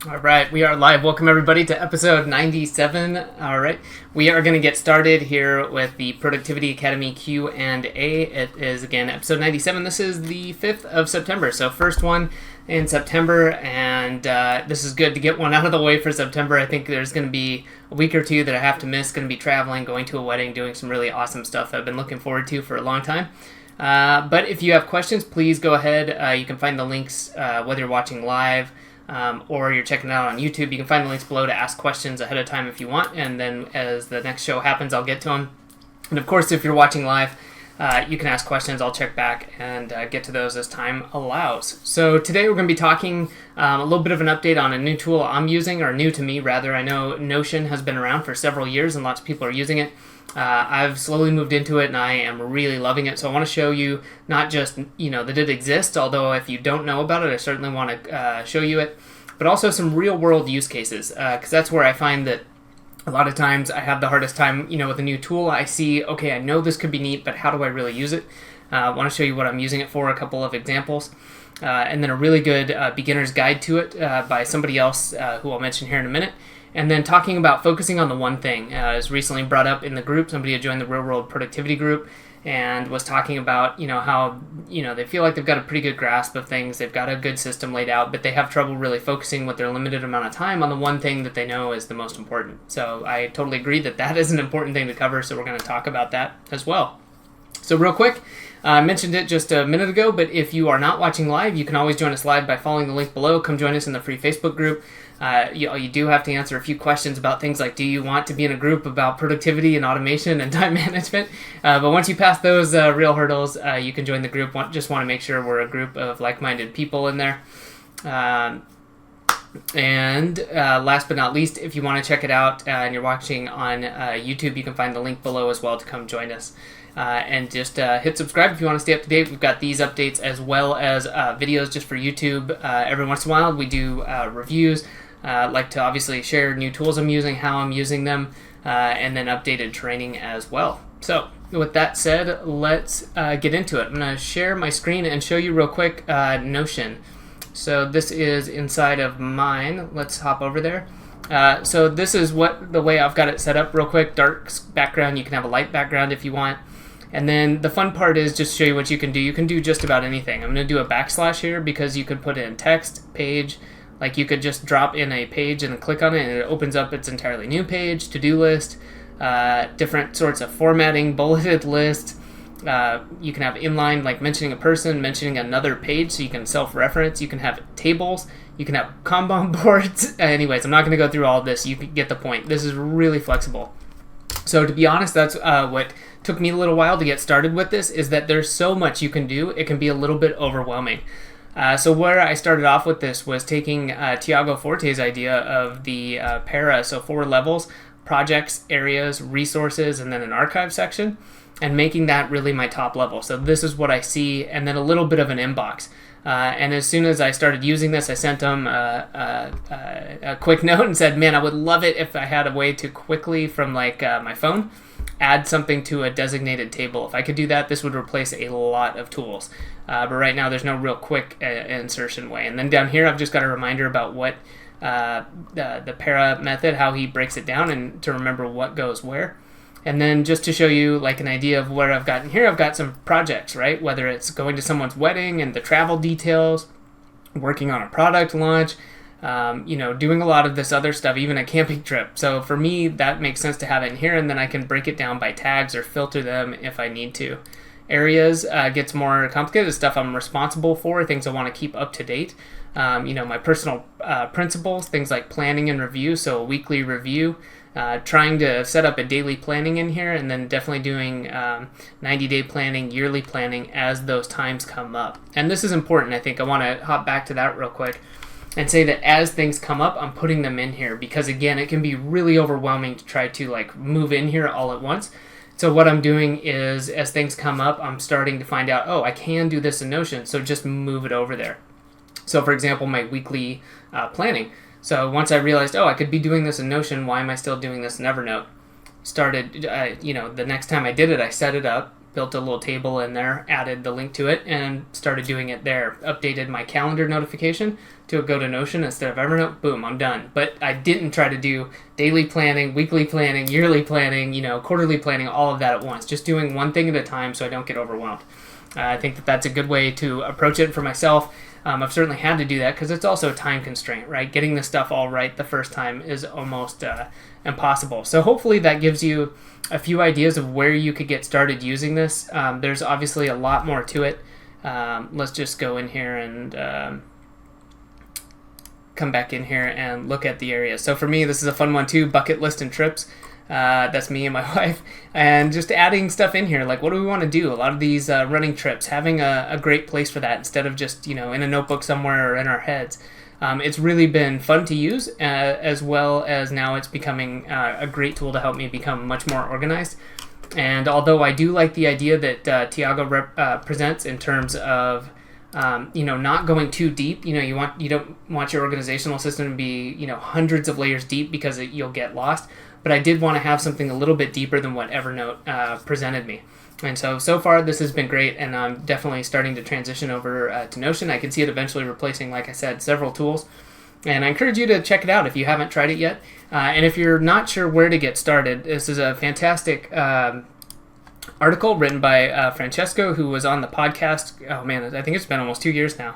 All right, we are live. Welcome everybody to episode 97. All right, we are going to get started here with the Productivity Academy Q&A. It is again episode 97. This is the 5th of September, so first one in September, and this is good to get one out of the way for September. I think there's going to be a week or two that I have to miss. Going to be traveling, going to a wedding, doing some really awesome stuff that I've been looking forward to for a long time. But if you have questions, please go ahead. You can find the links whether you're watching live or you're checking it out on YouTube. You can find the links below to ask questions ahead of time if you want, and then as the next show happens, I'll get to them. And of course, if you're watching live, you can ask questions. I'll check back and get to those as time allows. So today we're going to be talking a little bit of an update on a new tool I'm using, or new to me rather. I know Notion has been around for several years and lots of people are using it. I've slowly moved into it and I am really loving it. So I want to show you not just, that it exists, although if you don't know about it, I certainly want to show you it, but also some real world use cases, because that's where I find that a lot of times I have the hardest time, with a new tool. I see, okay, I know this could be neat, but how do I really use it? I want to show you what I'm using it for, a couple of examples, and then a really good beginner's guide to it by somebody else who I'll mention here in a minute. And then talking about focusing on the one thing. As recently brought up in the group, somebody had joined the Real World Productivity group and was talking about, how, they feel like they've got a pretty good grasp of things. They've got a good system laid out, but they have trouble really focusing with their limited amount of time on the one thing that they know is the most important. So I totally agree that is an important thing to cover, so we're going to talk about that as well. So real quick, I mentioned it just a minute ago, but if you are not watching live, you can always join us live by following the link below. Come join us in the free Facebook group. You do have to answer a few questions about things like, do you want to be in a group about productivity and automation and time management? But once you pass those real hurdles, you can join the group. Just want to make sure we're a group of like-minded people in there. And last but not least, if you want to check it out and you're watching on YouTube, you can find the link below as well to come join us. And just hit subscribe if you want to stay up to date. We've got these updates as well as videos just for YouTube. Every once in a while we do reviews. Like to obviously share new tools I'm using, how I'm using them, and then updated training as well. So with that said, let's get into it. I'm going to share my screen and show you real quick Notion. So this is inside of mine. Let's hop over there. So this is the way I've got it set up real quick. Dark background. You can have a light background if you want. And then the fun part is just show you what you can do. You can do just about anything. I'm going to do a backslash here because you could put in text, page. Like you could just drop in a page and then click on it and it opens up its entirely new page, to-do list, different sorts of formatting, bulleted list. You can have inline, like mentioning a person, mentioning another page, so you can self-reference. You can have tables. You can have Kanban boards. Anyways, I'm not going to go through all of this. You can get the point. This is really flexible. So to be honest, that's what took me a little while to get started with this, is that there's so much you can do. It can be a little bit overwhelming. So where I started off with this was taking Tiago Forte's idea of the para, so 4 levels, projects, areas, resources, and then an archive section, and making that really my top level. So this is what I see, and then a little bit of an inbox. And as soon as I started using this, I sent them a quick note and said, man, I would love it if I had a way to quickly, from my phone, add something to a designated table. If I could do that, this would replace a lot of tools. But right now, there's no real quick insertion way. And then down here, I've just got a reminder about what the para method, how he breaks it down, and to remember what goes where. And then just to show you like an idea of where I've gotten here, I've got some projects, right? Whether it's going to someone's wedding and the travel details, working on a product launch, doing a lot of this other stuff, even a camping trip. So for me, that makes sense to have it in here, and then I can break it down by tags or filter them if I need to. Areas gets more complicated, stuff I'm responsible for, things I want to keep up to date. My personal principles, things like planning and review, so a weekly review. Trying to set up a daily planning in here, and then definitely doing 90-day planning, yearly planning as those times come up. And this is important, I think. I want to hop back to that real quick and say that as things come up, I'm putting them in here because, again, it can be really overwhelming to try to move in here all at once. So what I'm doing is, as things come up, I'm starting to find out, I can do this in Notion, so just move it over there. So, for example, my weekly planning. So once I realized, I could be doing this in Notion, why am I still doing this in Evernote? Started, the next time I did it, I set it up, built a little table in there, added the link to it, and started doing it there. Updated my calendar notification to go to Notion instead of Evernote. Boom, I'm done. But I didn't try to do daily planning, weekly planning, yearly planning, quarterly planning, all of that at once. Just doing one thing at a time so I don't get overwhelmed. I think that that's a good way to approach it for myself. I've certainly had to do that because it's also a time constraint, right? Getting this stuff all right the first time is almost impossible. So hopefully that gives you a few ideas of where you could get started using this. There's obviously a lot more to it. Let's just go in here and come back in here and look at the areas. So for me, this is a fun one too, bucket list and trips. That's me and my wife, and just adding stuff in here, like what do we want to do? A lot of these running trips, having a great place for that instead of just in a notebook somewhere or in our heads. It's really been fun to use, as well as now it's becoming a great tool to help me become much more organized. And although I do like the idea that Tiago presents in terms of not going too deep, you don't want your organizational system to be hundreds of layers deep because you'll get lost. But I did want to have something a little bit deeper than what Evernote presented me. And so far this has been great, and I'm definitely starting to transition over to Notion. I can see it eventually replacing, like I said, several tools. And I encourage you to check it out if you haven't tried it yet. And if you're not sure where to get started, this is a fantastic article written by Francesco, who was on the podcast. Oh man, I think it's been almost 2 years now.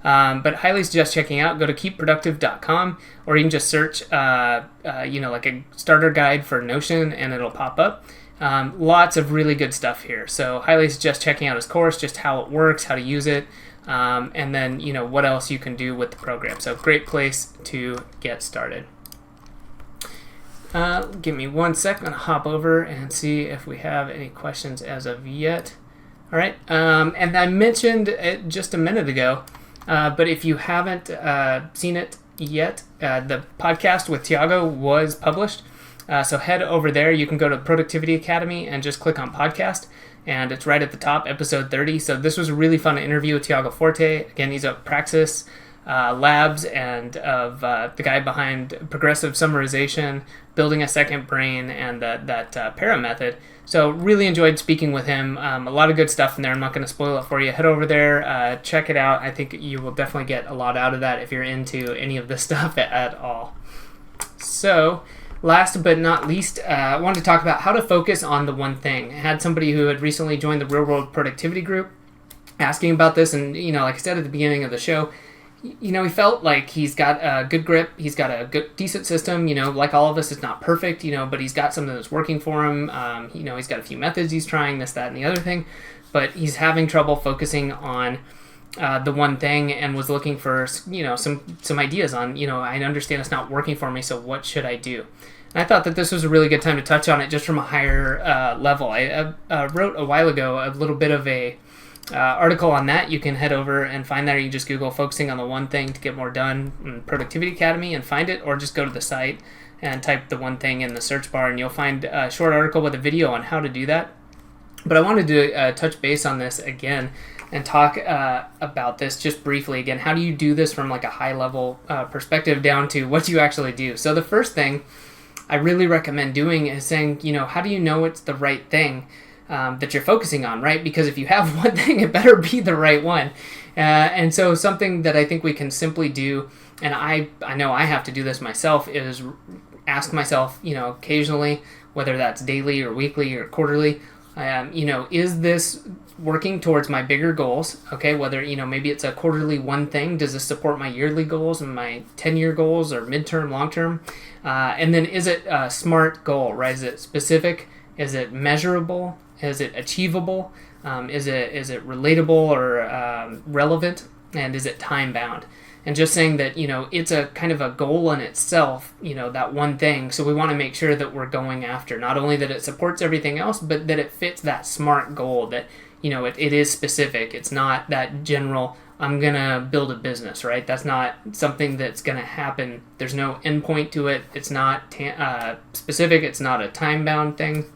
But highly suggest checking out. Go to keepproductive.com, or you can just search, like a starter guide for Notion, and it'll pop up. Lots of really good stuff here. So highly suggest checking out his course, just how it works, how to use it, and then, what else you can do with the program. So great place to get started. Give me 1 second. I'm going to hop over and see if we have any questions as of yet. All right. And I mentioned it just a minute ago, but if you haven't seen it yet, the podcast with Tiago was published. So head over there. You can go to Productivity Academy and just click on podcast, and it's right at the top, episode 30. So this was a really fun interview with Tiago Forte. Again, he's at Praxis Labs, and of the guy behind progressive summarization, building a second brain, and that para method. So really enjoyed speaking with him. A lot of good stuff in there. I'm not going to spoil it for you. Head over there, check it out. I think you will definitely get a lot out of that if you're into any of this stuff at all. So last but not least, I wanted to talk about how to focus on the one thing. I had somebody who had recently joined the Real World Productivity Group asking about this, and like I said at the beginning of the show, he felt like he's got a good grip, he's got a good, decent system, like all of us, it's not perfect, but he's got something that's working for him, he's got a few methods he's trying, this, that, and the other thing, but he's having trouble focusing on the one thing, and was looking for, some ideas on, I understand it's not working for me, so what should I do? And I thought that this was a really good time to touch on it just from a higher level. I wrote a while ago a little bit of a article on that. You can head over and find that, or you just Google focusing on the one thing to get more done in Productivity Academy and find it, or just go to the site and type the one thing in the search bar, and you'll find a short article with a video on how to do that. But I wanted to touch base on this again and talk about this just briefly again. How do you do this from like a high level perspective down to what you actually do? So the first thing I really recommend doing is saying, how do you know it's the right thing that you're focusing on, right? Because if you have one thing, it better be the right one. And so something that I think we can simply do, and I know I have to do this myself, is ask myself, occasionally, whether that's daily or weekly or quarterly, is this working towards my bigger goals? Okay, whether, maybe it's a quarterly one thing. Does this support my yearly goals and my 10-year goals or midterm, long-term? And then is it a smart goal, right? Is it specific? Is it measurable? Is it achievable? Is it relatable or relevant? And is it time-bound? And just saying that, it's a kind of a goal in itself, that one thing. So we want to make sure that we're going after, not only that it supports everything else, but that it fits that SMART goal, that, it is specific. It's not that general, I'm going to build a business, right? That's not something that's going to happen. There's no endpoint to it. It's not specific. It's not a time-bound thing.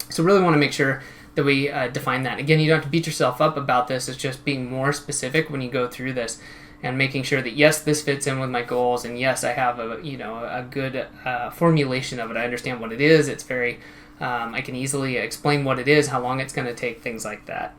So really want to make sure that we define that. Again, you don't have to beat yourself up about this. It's just being more specific when you go through this, and making sure that, yes, this fits in with my goals, and yes, I have a good formulation of it. I understand what it is. It's very I can easily explain what it is, how long it's going to take, things like that.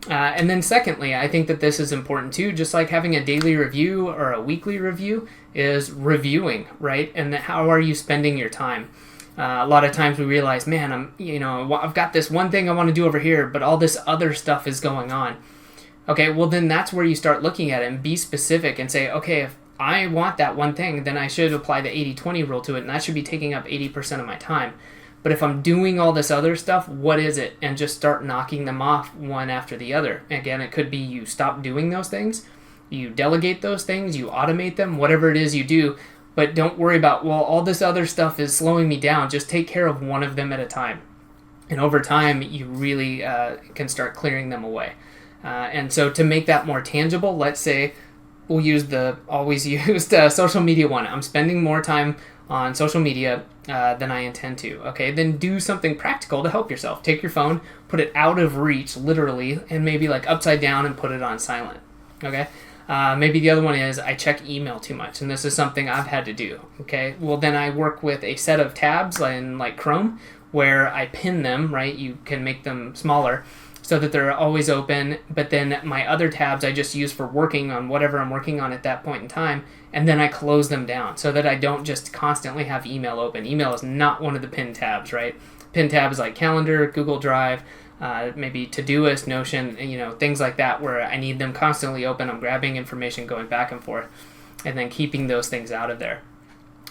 And then secondly, I think that this is important too, just like having a daily review or a weekly review is reviewing, right? And how are you spending your time? A lot of times we realize, man, I've got this one thing I want to do over here, but all this other stuff is going on. Okay, well then that's where you start looking at it and be specific and say, okay, if I want that one thing, then I should apply the 80-20 rule to it, and that should be taking up 80% of my time. But if I'm doing all this other stuff, what is it? And just start knocking them off one after the other. Again, it could be you stop doing those things, you delegate those things, you automate them, whatever it is you do, but don't worry about, well, all this other stuff is slowing me down. Just take care of one of them at a time. And over time, you really can start clearing them away. And so to make that more tangible, let's say we'll use the always used social media one. I'm spending more time on social media than I intend to. Okay, then do something practical to help yourself. Take your phone, put it out of reach, literally, and maybe like upside down and put it on silent. Okay. Maybe the other one is I check email too much, and this is something I've had to do. Okay, well then I work with a set of tabs in like Chrome where I pin them, right? You can make them smaller so that they're always open, but then my other tabs I just use for working on whatever I'm working on at that point in time, and then I close them down so that I don't just constantly have email open. Email is not one of the pin tabs, right? Pin tabs like Calendar, Google Drive, maybe Todoist, Notion, things like that where I need them constantly open. I'm grabbing information, going back and forth, and then keeping those things out of there.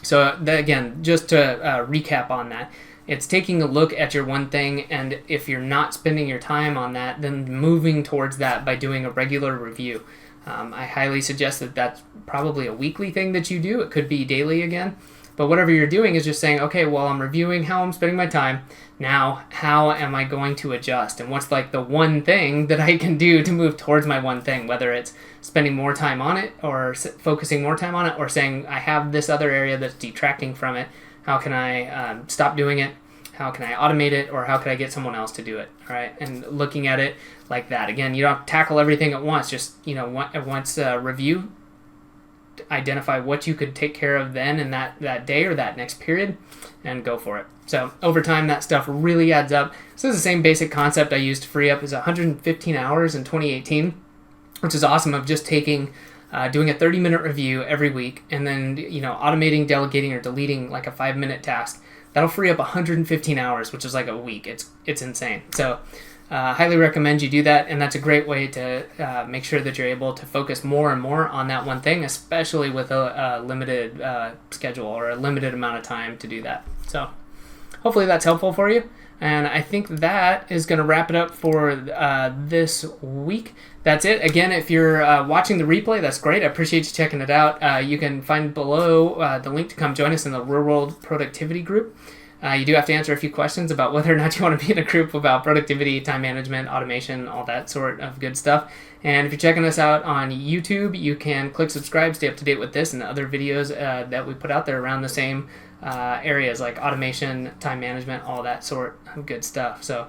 So again, just to recap on that, it's taking a look at your one thing, and if you're not spending your time on that, then moving towards that by doing a regular review. I highly suggest that that's probably a weekly thing that you do. It could be daily again. But whatever you're doing is just saying, okay, well, I'm reviewing how I'm spending my time. Now, how am I going to adjust? And what's like the one thing that I can do to move towards my one thing, whether it's spending more time on it or focusing more time on it, or saying I have this other area that's detracting from it. How can I stop doing it? How can I automate it? Or how can I get someone else to do it? All right. And looking at it like that. Again, you don't have to tackle everything at once. Just, once review, identify what you could take care of then in that day or that next period, and go for it. So over time, that stuff really adds up. So this is the same basic concept I used to free up is 115 hours in 2018, which is awesome, of just doing a 30-minute review every week, and then automating, delegating, or deleting like a 5-minute task. That'll free up 115 hours, which is like a week. It's insane. So highly recommend you do that, and that's a great way to make sure that you're able to focus more and more on that one thing, especially with a limited schedule or a limited amount of time to do that. So hopefully that's helpful for you, and I think that is going to wrap it up for this week. That's it. Again, if you're watching the replay, that's great. I appreciate you checking it out. You can find below the link to come join us in the Real World Productivity group. You do have to answer a few questions about whether or not you want to be in a group about productivity, time management, automation, all that sort of good stuff. And if you're checking us out on YouTube, you can click subscribe, stay up to date with this and the other videos that we put out there around the same areas like automation, time management, all that sort of good stuff. So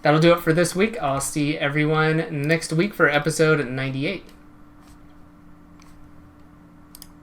that'll do it for this week. I'll see everyone next week for episode 98.